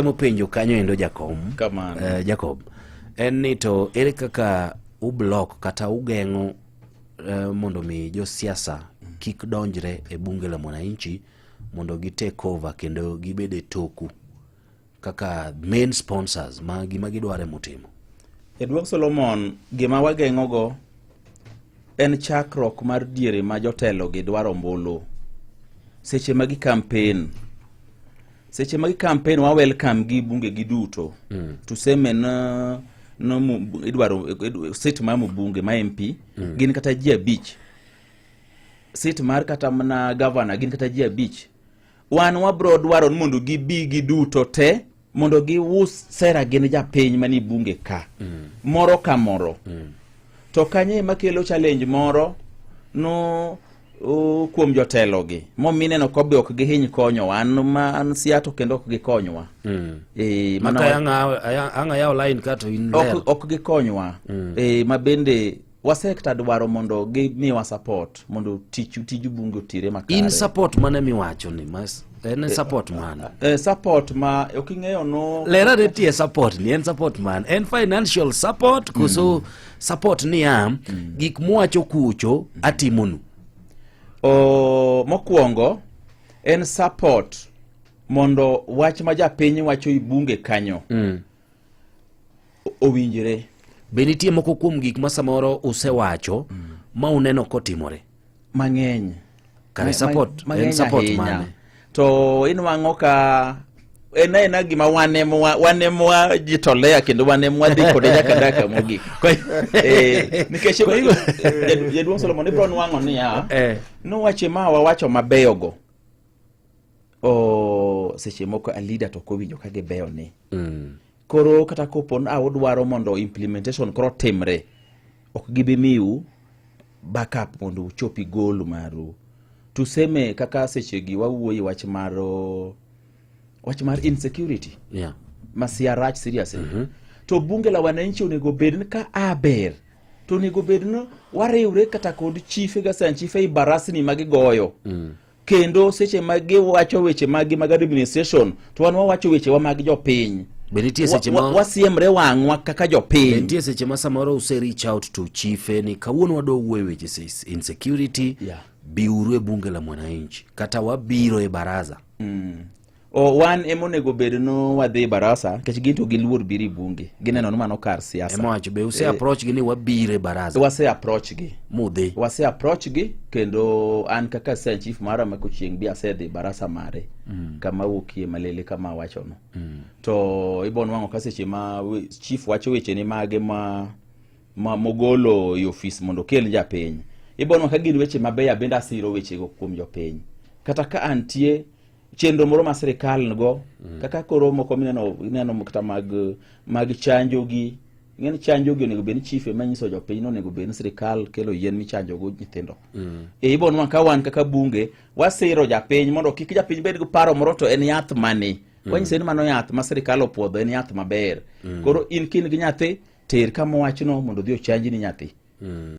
Penjo kanyo endo Jakom. Jacob, en ni to ere kaka ublok kata ugeng'o mondo mi josiasa kik donjre e bunge la mwananchi mondo gi take over kendo gibede toku kaka main sponsors ma gima gidware mutimo. Edward Solomon, gima wageng'o go en chakruok mar diere ma jotelo gi dwaro ombulu seche magi campaign. Seche magi campaign wa welcome gi bunge gi duto. Tuseme na idwaro seat ma bunge ma MP gin kata ji abich. Seat mar kata na governor gin kata ji abich. Wan wabro dwaro mondo gibi gi duto te mondo gi us sera gin japiny mani bunge ka. Moro ka moro. To kanye makelo challenge moro no kuom jotelo gi momineno kobe ok gihiny konyo wan ma an siato kendo ok gikonywa maka anga yaw line kato in ler ok gikonywa ma bende wasekta dwaro mondo gimiwa support mondo tiju bunge otire makare. In support mane miwacho ni mas en support man support ma oking'eyo no lera de tie support ni en support man en financial support kuso support ni gik muwacho kucho atimonu. Mokwongo en support mondo wach ma japiny wacho i bunge kanyo owinjre. Be nitie moko kuom gik ma samoro usewacho ma uneno kotimore mang'eny kare support en support mane to inwang'o ka ena gima wanemwa jitolea kendo wanemwa dhi kode nyaka daka mogik nikech Jaduong' Solomon ibro nwang'o niya nowache ma wawacho mabeyo go seche moko a leader to kowinjo ka gibeyo ni koro kata kopon udwaro mondo implementation koro timre ok gibi miu backup mondo uchopi goal maru. Tuseme kaka seche gi wawuoyi wach mar insecurity masiarach seriously to bunge la wananchi onego bed ka aber to onego bed no wariwre kata kod chife ga san chife ibarasni magigoyo kendo seche magi wacho weche magi mag administration to wan wacho weche wa mag jopiny. Benitie seche ma wasiemre wang'wa kaka jopiny. Benitie seche ma samoro use reach out to chife ni kawuono wado wuoyo weche insecurity biuru e bunge la mwananchi kata wabiro e baraza. Wan emonego bed no wadhi barasa kech ginto giluor biri bunge gineno mano kar siasa emowacho be use approach gi ni wabire baraza wase approach gi mudhi wase approach gi kendo an kaka sen chief mara mako chieng bi asedhi barasa mare kama wukie malele kama wacho no to ibon wango ka seche ma chief wacho weche ni mage ma mogolo i office mondo kel japiny ibon wango ka gin weche mabeya benda asiro weche go kuom jopiny kata ka antie chenro moro ma sirikal go kaka koro moko mineno kata mag chanjo gi ng'en chanjo gi onego bed chief manyiso jopiny no onego bed sirikal kelo yien michanjo go nyithindo ibon wan ka wan kaka bunge wasiro japiny mondo kik japiny bed go paro moro to en yath mane wanyise ni mano yath ma sirikal opuodho en yath maber koro in kin gi nyathi ter kama wachno mondo dhi ochanji ni nyathi